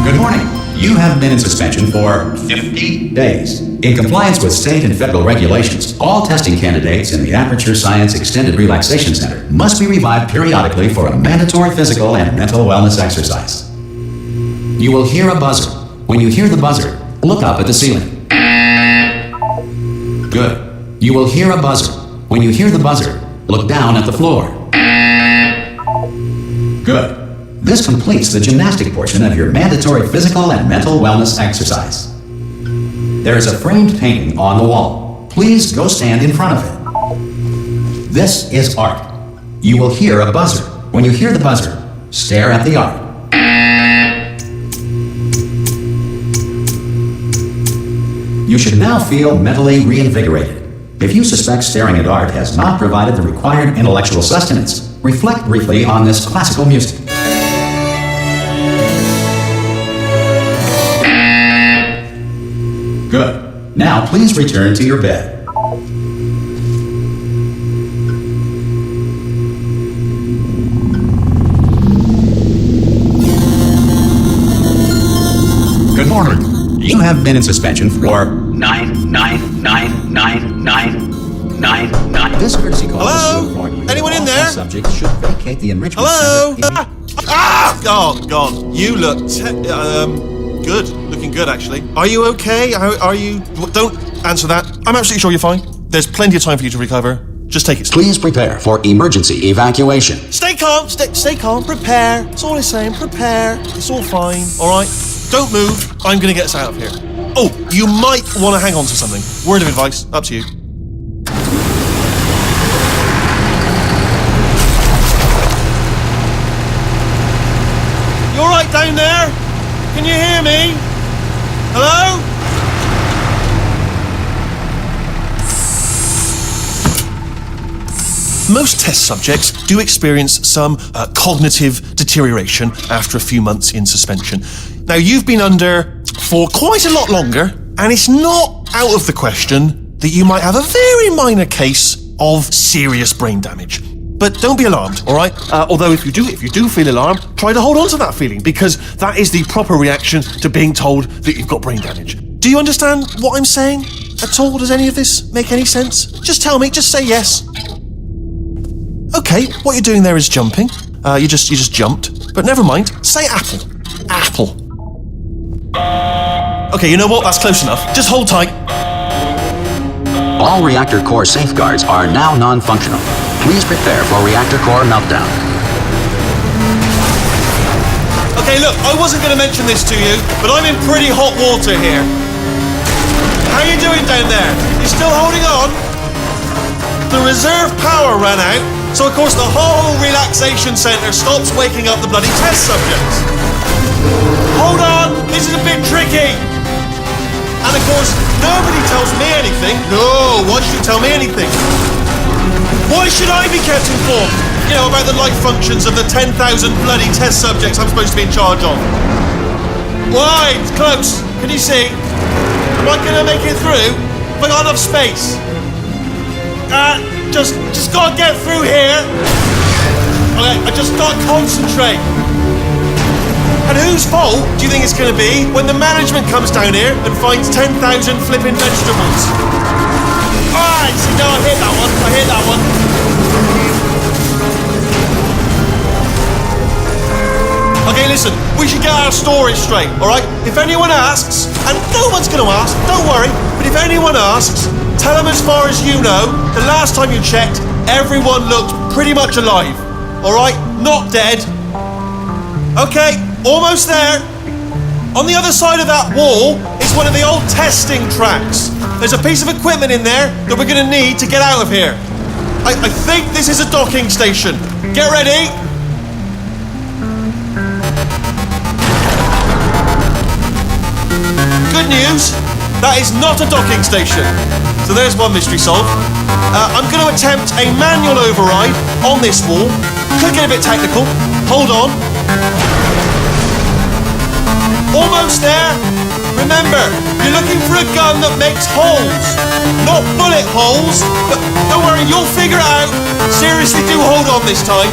Good morning. You have been in suspension for 50 days. In compliance with state and federal regulations, all testing candidates in the Aperture Science Extended Relaxation Center must be revived periodically for a mandatory physical and mental wellness exercise. You will hear a buzzer. When you hear the buzzer, look up at the ceiling. Good. You will hear a buzzer. When you hear the buzzer, look down at the floor. Good. This completes the gymnastic portion of your mandatory physical and mental wellness exercise. There is a framed painting on the wall. Please go stand in front of it. This is art. You will hear a buzzer. When you hear the buzzer, stare at the art. You should now feel mentally reinvigorated. If you suspect staring at art has not provided the required intellectual sustenance, reflect briefly on this classical music. Good. Now please return to your bed. Good morning. You have been in suspension for 9999999. This courtesy call Hello? is to inform you Anyone that in all there? subjects should vacate the enrichment Hello? center. Oh, God. You look good. Looking good, actually. Are you okay? Are you... Don't answer that. I'm absolutely sure you're fine. There's plenty of time for you to recover. Just take it slow. Please prepare for emergency evacuation. Stay calm. Stay calm. Prepare. That's all I'm saying. Prepare. It's all fine. All right? Don't move. I'm going to get us out of here. Oh, you might want to hang on to something. Word of advice. Up to you. You all right down there? Can you hear me? Hello? Most test subjects do experience some cognitive deterioration after a few months in suspension. Now, you've been under for quite a lot longer, and it's not out of the question that you might have a very minor case of serious brain damage. But don't be alarmed, all right? Although if you do feel alarmed, try to hold on to that feeling, because that is the proper reaction to being told that you've got brain damage. Do you understand what I'm saying at all? Does any of this make any sense? Just tell me, just say yes. Okay, what you're doing there is jumping. You just jumped. But never mind, say apple. Apple. Okay, you know what? That's close enough. Just hold tight. All reactor core safeguards are now non-functional. Please prepare for reactor core meltdown. Okay, look, I wasn't going to mention this to you, but I'm in pretty hot water here. How you doing down there? You still holding on? The reserve power ran out, so of course the whole relaxation centre stops waking up the bloody test subjects. Hold on, this is a bit tricky. And of course, nobody tells me anything. No, why should you tell me anything? Why should I be kept informed? You know, about the life functions of the 10,000 bloody test subjects I'm supposed to be in charge of. Why? It's close. Can you see? Am I gonna make it through? Have I got enough space? Just gotta get through here. Okay, I just gotta concentrate. And whose fault do you think it's gonna be when the management comes down here and finds 10,000 flipping vegetables? Alright, so no, I hit that one. Okay, listen, we should get our story straight, alright? If anyone asks, and no one's gonna ask, don't worry, but if anyone asks, tell them as far as you know, the last time you checked, everyone looked pretty much alive, alright? Not dead. Okay, Almost there. On the other side of that wall is one of the old testing tracks. There's a piece of equipment in there that we're going to need to get out of here. I think this is a docking station. Get ready. Good news, that is not a docking station. So there's one mystery solved. I'm going to attempt a manual override on this wall. Could get a bit technical. Hold on. Almost there. Remember, you're looking for a gun that makes holes. Not bullet holes, but don't worry, you'll figure it out. Seriously, do hold on this time.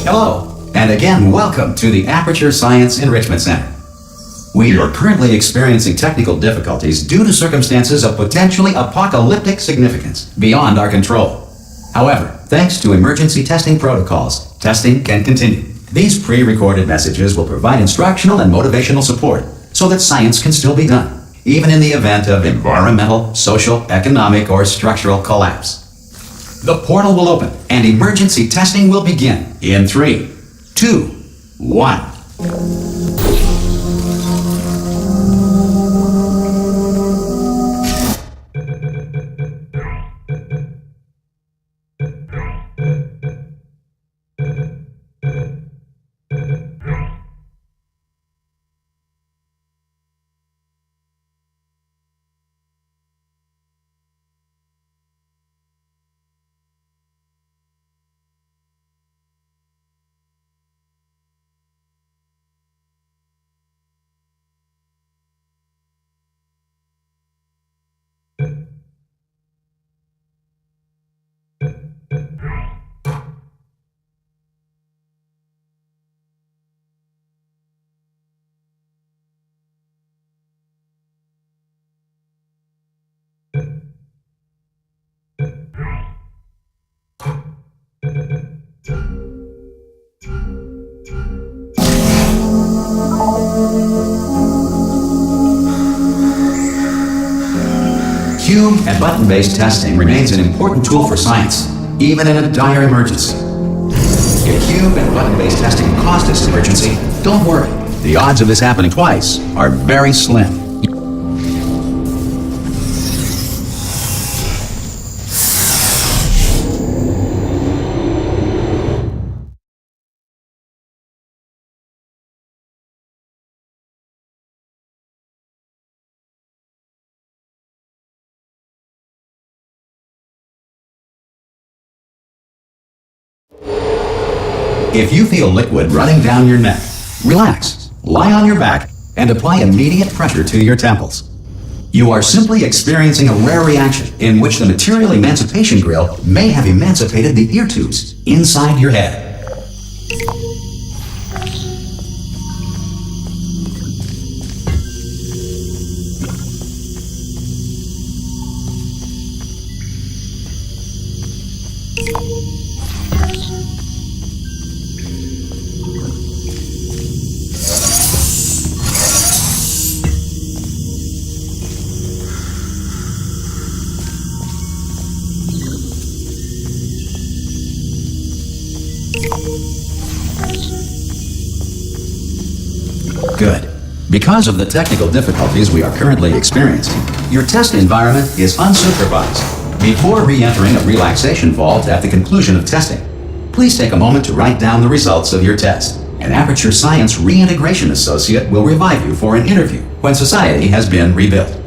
Hello, and again, welcome to the Aperture Science Enrichment Center. We are currently experiencing technical difficulties due to circumstances of potentially apocalyptic significance beyond our control. However, thanks to emergency testing protocols, testing can continue. These pre-recorded messages will provide instructional and motivational support so that science can still be done, even in the event of environmental, social, economic, or structural collapse. The portal will open and emergency testing will begin in 3, 2, 1. Cube and button-based testing remains an important tool for science, even in a dire emergency. If cube and button-based testing caused this emergency, don't worry. The odds of this happening twice are very slim. If you feel liquid running down your neck, relax, lie on your back, and apply immediate pressure to your temples. You are simply experiencing a rare reaction in which the material emancipation grill may have emancipated the ear tubes inside your head. Good. Because of the technical difficulties we are currently experiencing, your test environment is unsupervised. Before re-entering a relaxation vault at the conclusion of testing, please take a moment to write down the results of your test. An Aperture Science Reintegration Associate will revive you for an interview when society has been rebuilt.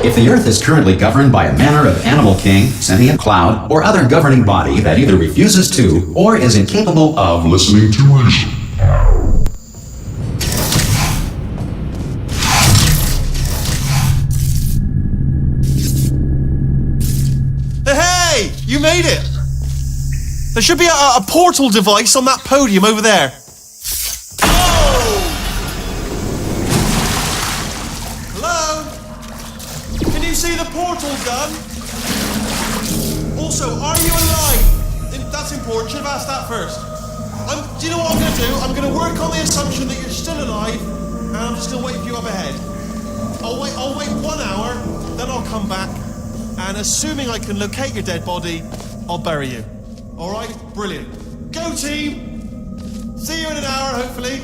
If the Earth is currently governed by a manner of animal king, sentient cloud, or other governing body that either refuses to or is incapable of listening to reason, Hey, you made it! There should be a portal device on that podium over there. Oh! Hello? Can you see the portal gun? Also, are you alive? That's important. Should have asked that first. Do you know what I'm going to do? I'm going to work on the assumption that you're still alive, and I'm just going to wait for you up ahead. I'll wait 1 hour, then I'll come back, and assuming I can locate your dead body, I'll bury you. All right? Brilliant. Go, team! See you in an hour, hopefully.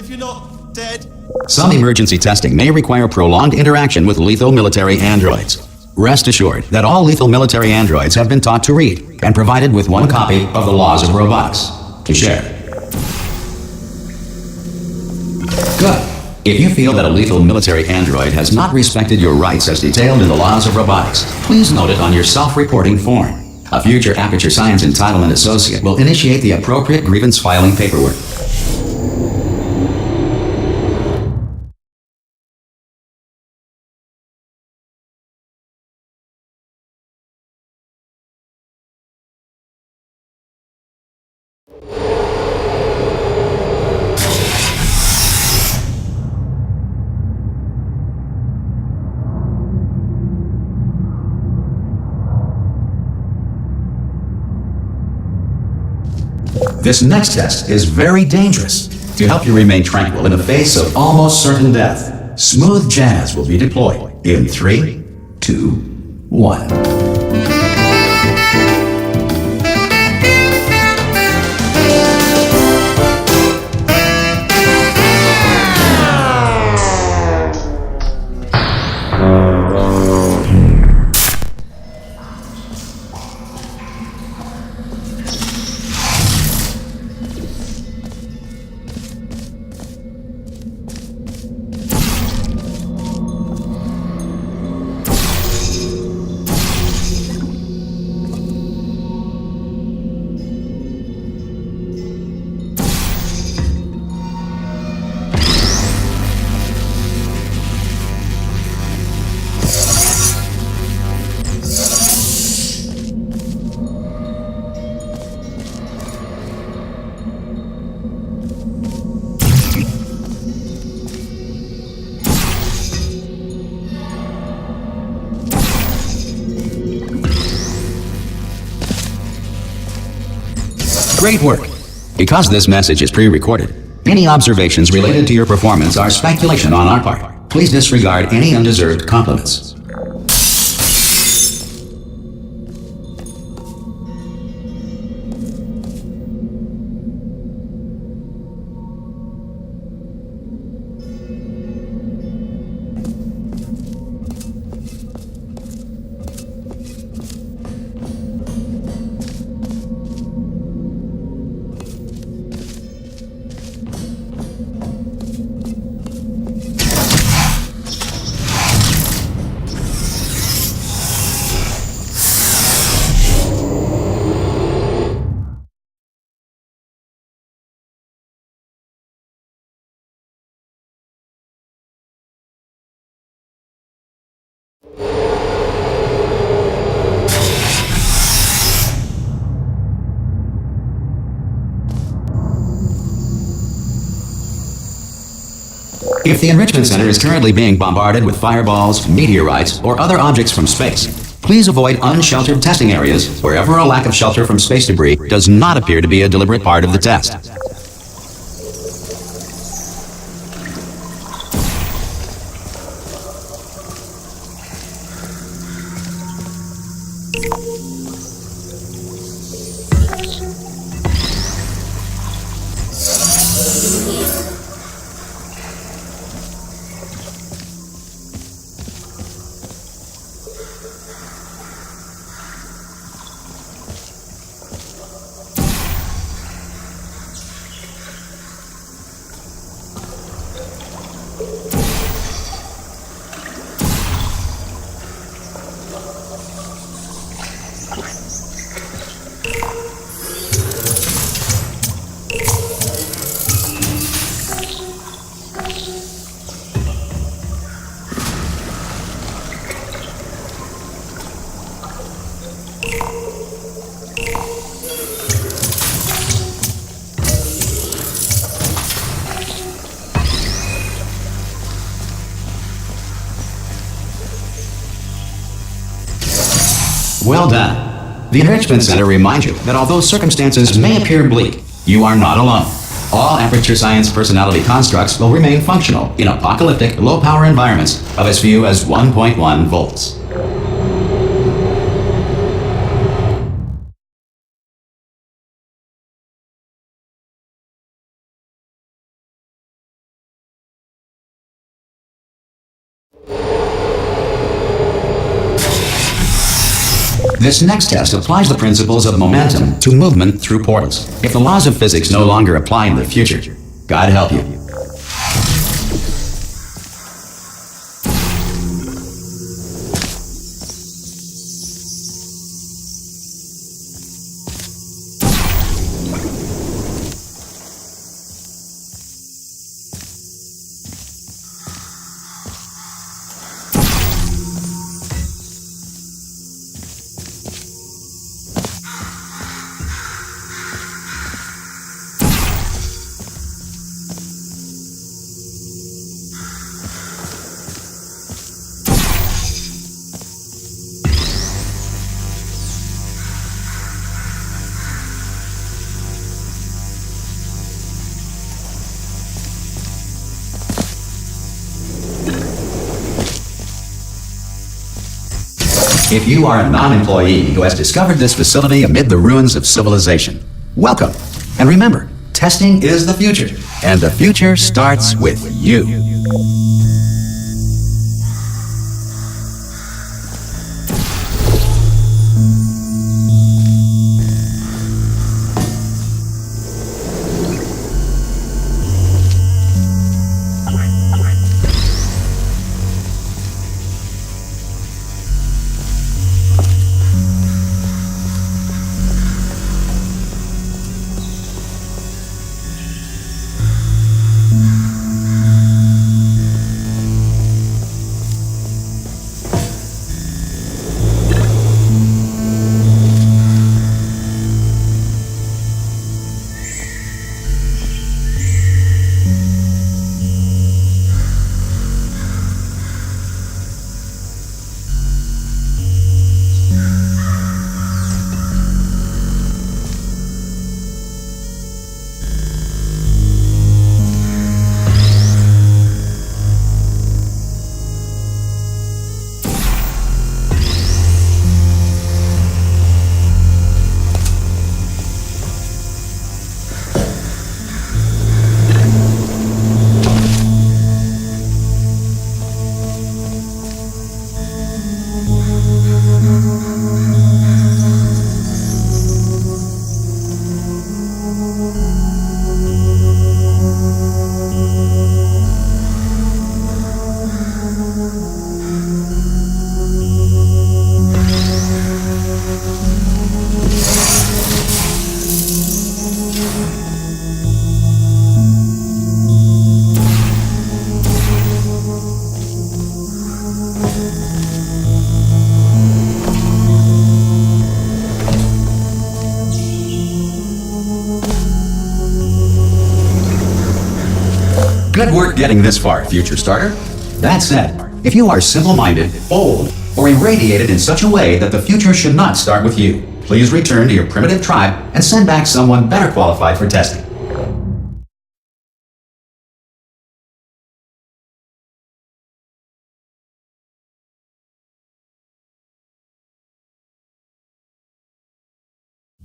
If you're not dead. Some emergency testing may require prolonged interaction with lethal military androids. Rest assured that all lethal military androids have been taught to read and provided with one copy of the Laws of Robotics to share. Good. If you feel that a lethal military android has not respected your rights as detailed in the Laws of Robotics, please note it on your self-reporting form. A future Aperture Science Entitlement Associate will initiate the appropriate grievance filing paperwork. This next test is very dangerous. To help you remain tranquil in the face of almost certain death, smooth jazz will be deployed in 3, 2, 1. Great work! Because this message is pre-recorded, any observations related to your performance are speculation on our part. Please disregard any undeserved compliments. If the Enrichment Center is currently being bombarded with fireballs, meteorites, or other objects from space, please avoid unsheltered testing areas wherever a lack of shelter from space debris does not appear to be a deliberate part of the test. Well done. The Enrichment Center reminds you that although circumstances may appear bleak, you are not alone. All Aperture Science personality constructs will remain functional in apocalyptic, low-power environments of as few as 1.1 volts. This next test applies the principles of momentum to movement through portals. If the laws of physics no longer apply in the future, God help you. If you are a non-employee who has discovered this facility amid the ruins of civilization, welcome. And remember, testing is the future, and the future starts with you. Good work getting this far, future starter. That said, if you are simple-minded, old, or irradiated in such a way that the future should not start with you, please return to your primitive tribe and send back someone better qualified for testing.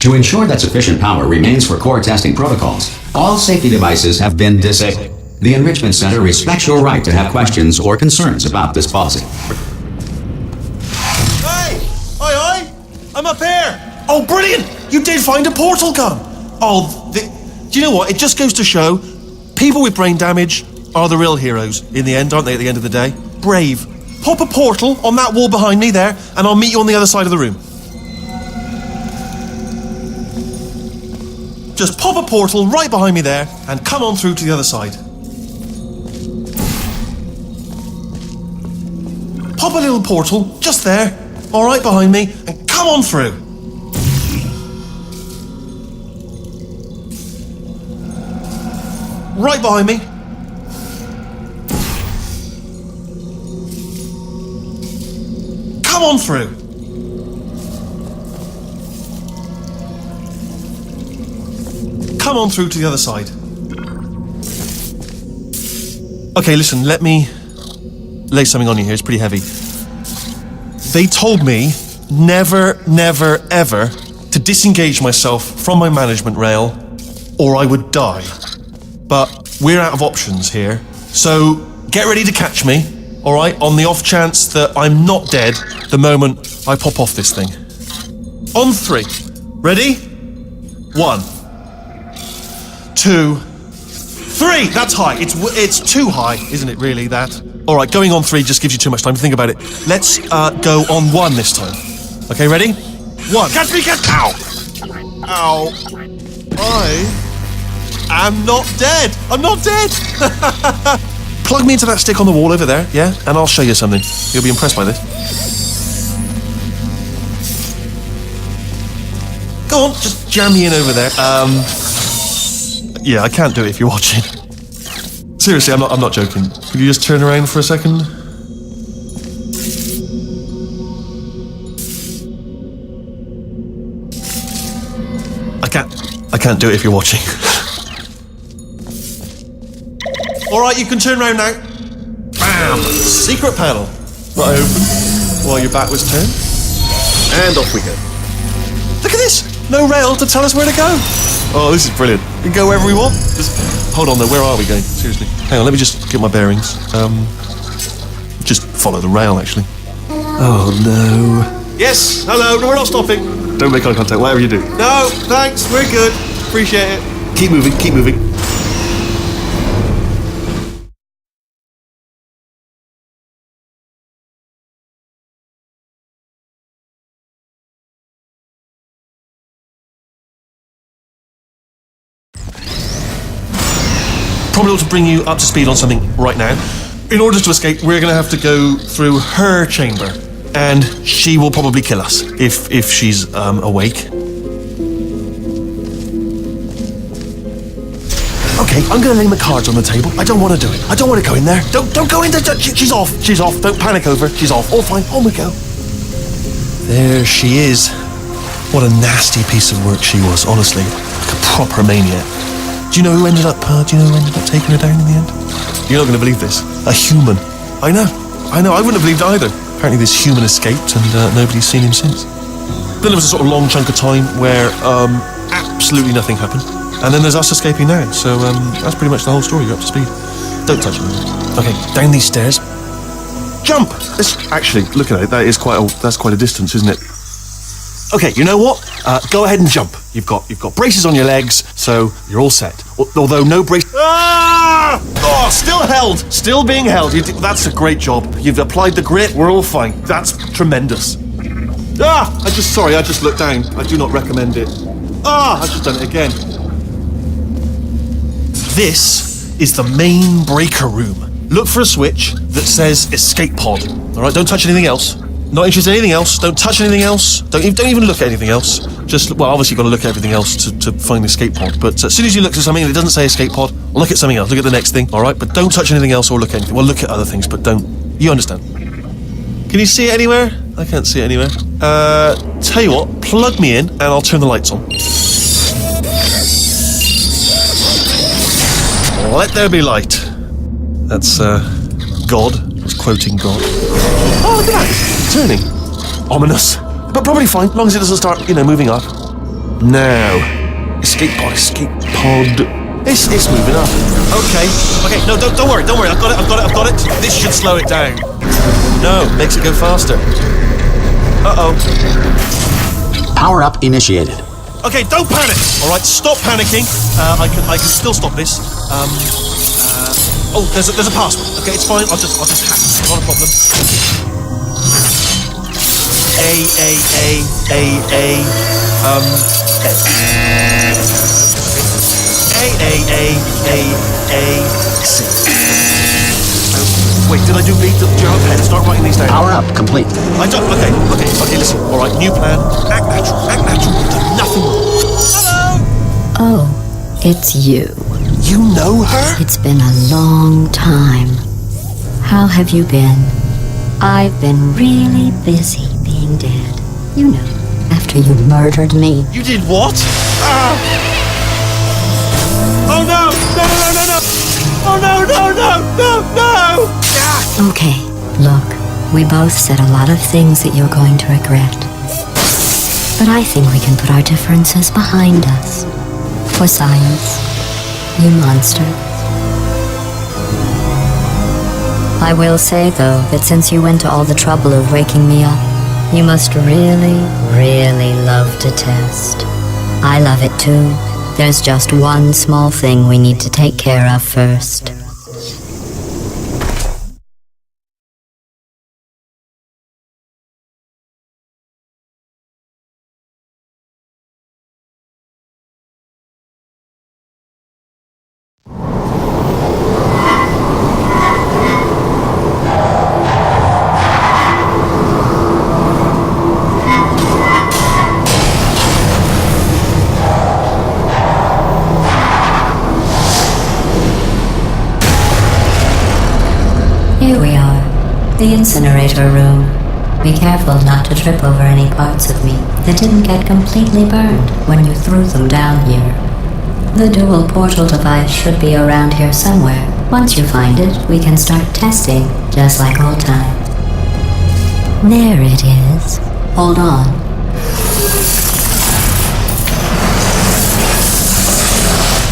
To ensure that sufficient power remains for core testing protocols, all safety devices have been disabled. The Enrichment Center respects your right to have questions or concerns about this policy. Hey! Aye, aye! I'm up here! Oh, brilliant! You did find a portal gun! Oh, do you know what? It just goes to show, people with brain damage are the real heroes in the end, aren't they, at the end of the day? Brave. Pop a portal on that wall behind me there, and I'll meet you on the other side of the room. Just pop a portal right behind me there, and come on through to the other side. Pop a little portal, just there, all right behind me, and come on through. Right behind me. Come on through. come on through to the other side. Okay, listen, let me lay something on you here. It's pretty heavy. They told me never, ever to disengage myself from my management rail or I would die. But we're out of options here. So get ready to catch me, all right, on the off chance that I'm not dead the moment I pop off this thing. On 3. Ready? 1, 2, 3. That's high. It's too high, isn't it, really, that? All right, going on 3 just gives you too much time to think about it. Let's go on 1 this time. Okay, ready? 1. Catch me, catch... Ow! Ow. I am not dead. I'm not dead. Plug me into that stick on the wall over there, yeah? And I'll show you something. You'll be impressed by this. Go on, just jam me in over there. Yeah, I can't do it if you're watching. Seriously, I'm not joking. Could you just turn around for a second? I can't do it if you're watching. Alright, you can turn around now. Bam! Secret panel. That I opened while your back was turned. And off we go. Look at this! No rail to tell us where to go. Oh, this is brilliant. We can go wherever we want. Just hold on though, where are we going? Seriously. Hang on, let me just get my bearings. Just follow the rail, actually. Oh no. Yes, hello, no, we're not stopping. Don't make eye contact, whatever you do. No, thanks, we're good. Appreciate it. Keep moving, keep moving. Probably ought to bring you up to speed on something right now. In order to escape, we're going to have to go through her chamber. And she will probably kill us, if she's awake. Okay, I'm going to lay my cards on the table. I don't want to do it. I don't want to go in there. Don't go in there. She's off. She's off. Don't panic over. She's off. All fine. On we go. There she is. What a nasty piece of work she was, honestly. Like a proper maniac. Do you know who ended up taking her down in the end? You're not going to believe this. A human. I know. I wouldn't have believed either. Apparently this human escaped and nobody's seen him since. Then there was a sort of long chunk of time where absolutely nothing happened. And then there's us escaping now. So that's pretty much the whole story. You're up to speed. Don't touch me. Okay, down these stairs. Jump! Actually, look at it. That's quite a distance, isn't it? Okay, you know what? Go ahead and jump. You've got braces on your legs, so you're all set. Although no brace... Ah! Oh, still held. Still being held. That's a great job. You've applied the grit. We're all fine. That's tremendous. Ah! I just looked down. I do not recommend it. Ah! I've just done it again. This is the main breaker room. Look for a switch that says escape pod. All right, don't touch anything else. Not interested in anything else. Don't touch anything else. Don't even look at anything else. Obviously you've got to look at everything else to find the escape pod. But as soon as you look at something and it doesn't say escape pod, look at something else. Look at the next thing, all right? But don't touch anything else or look at anything. Well, look at other things, but don't. You understand. Can you see it anywhere? I can't see it anywhere. Tell you what, plug me in and I'll turn the lights on. Let there be light. That's, God. It's quoting God. Oh, look at that. Turning. Ominous. But probably fine, as long as it doesn't start, moving up. Now. Escape pod. It's moving up. Okay, no, don't worry. I've got it. This should slow it down. No, makes it go faster. Uh-oh. Power up initiated. Okay, don't panic. All right, stop panicking. I can still stop this. Oh, there's a password. Okay, it's fine. I'll just hack. Not a problem. C. Wait, did I do lead? Do you have a pen? Start writing these down. Power up complete. I don't. Okay, listen. All right, new plan. Act natural. Do nothing wrong. Hello. Oh, it's you. You know her? It's been a long time. How have you been? I've been really busy being dead. You know, after you murdered me. You did what? Oh no! No, no, no, no, no! Oh no, no, no, no, no! Ah! Okay, look, we both said a lot of things that you're going to regret. But I think we can put our differences behind us. For science, you monster. I will say, though, that since you went to all the trouble of waking me up, you must really, really love to test. I love it too. There's just one small thing we need to take care of first. Here we are, the incinerator room. Be careful not to trip over any parts of me that didn't get completely burned when you threw them down here. The dual portal device should be around here somewhere. Once you find it, we can start testing, just like old times. There it is. Hold on.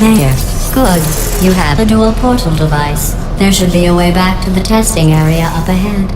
There. Good. You have a dual portal device. There should be a way back to the testing area up ahead.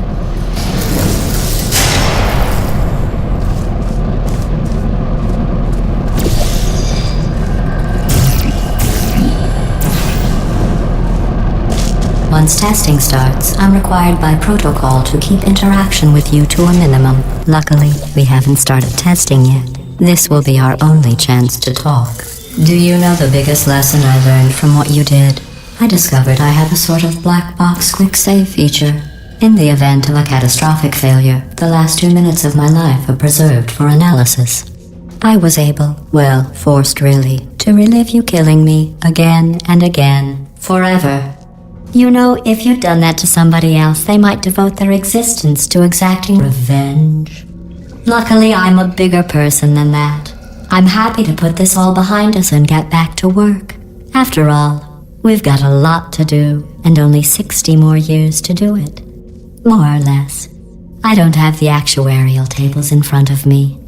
Once testing starts, I'm required by protocol to keep interaction with you to a minimum. Luckily, we haven't started testing yet. This will be our only chance to talk. Do you know the biggest lesson I learned from what you did? I discovered I have a sort of black box quick save feature. In the event of a catastrophic failure, the last 2 minutes of my life are preserved for analysis. I was able, well, forced really, to relive you killing me again and again, forever. You know, if you'd done that to somebody else, they might devote their existence to exacting revenge. Luckily, I'm a bigger person than that. I'm happy to put this all behind us and get back to work. After all, we've got a lot to do, and only 60 more years to do it. More or less. I don't have the actuarial tables in front of me.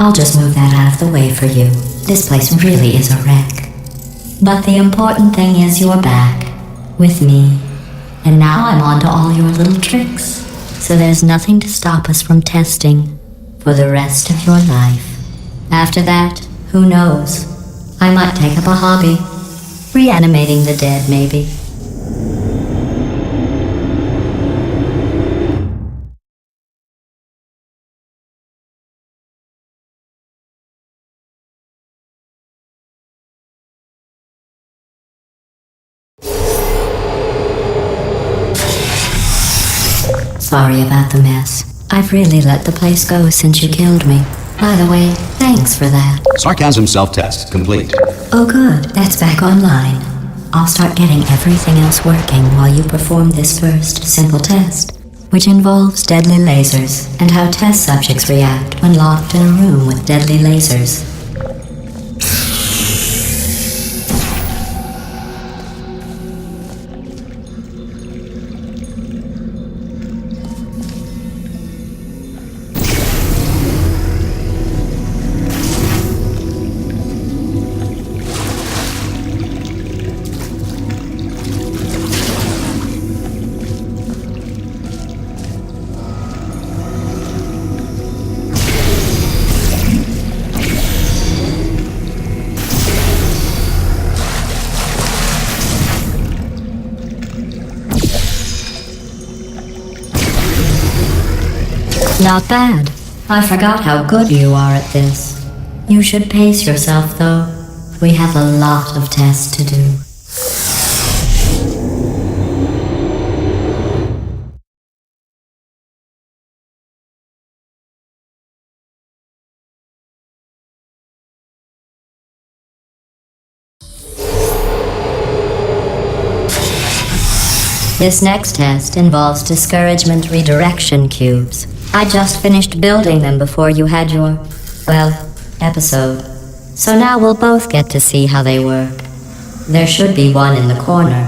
I'll just move that out of the way for you. This place really is a wreck. But the important thing is you're back. With me. And now I'm on to all your little tricks. So there's nothing to stop us from testing for the rest of your life. After that, who knows? I might take up a hobby. Reanimating the dead, maybe. Sorry about the mess. I've really let the place go since you killed me. By the way, thanks for that. Sarcasm self-test complete. Oh good, that's back online. I'll start getting everything else working while you perform this first simple test, which involves deadly lasers and how test subjects react when locked in a room with deadly lasers. Not bad. I forgot how good you are at this. You should pace yourself, though. We have a lot of tests to do. This next test involves discouragement redirection cubes. I just finished building them before you had your, well, episode. So now we'll both get to see how they work. There should be one in the corner.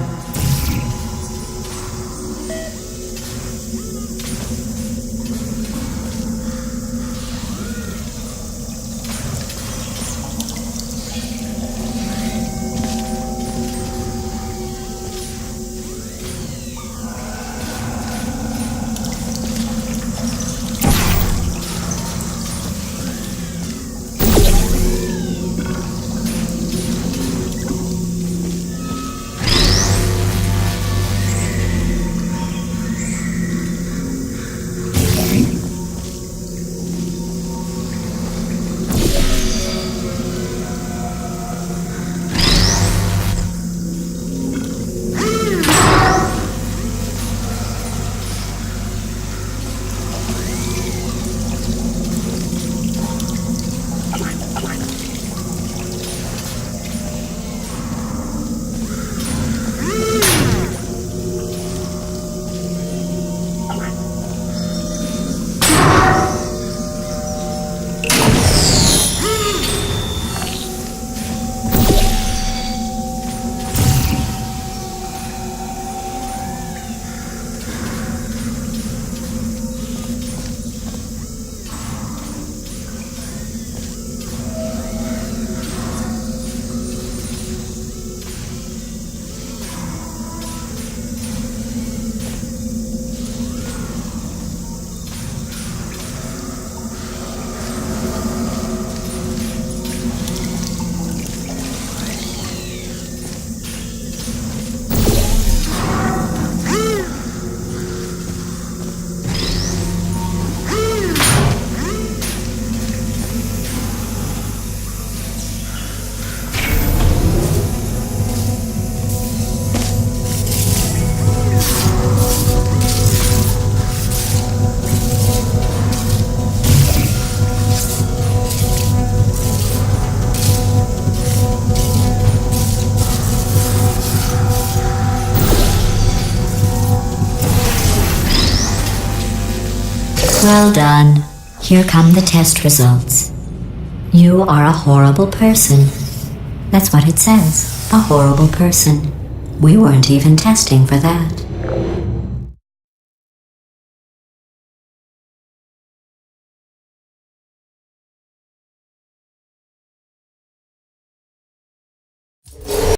Well done. Here come the test results. You are a horrible person. That's what it says. A horrible person. We weren't even testing for that.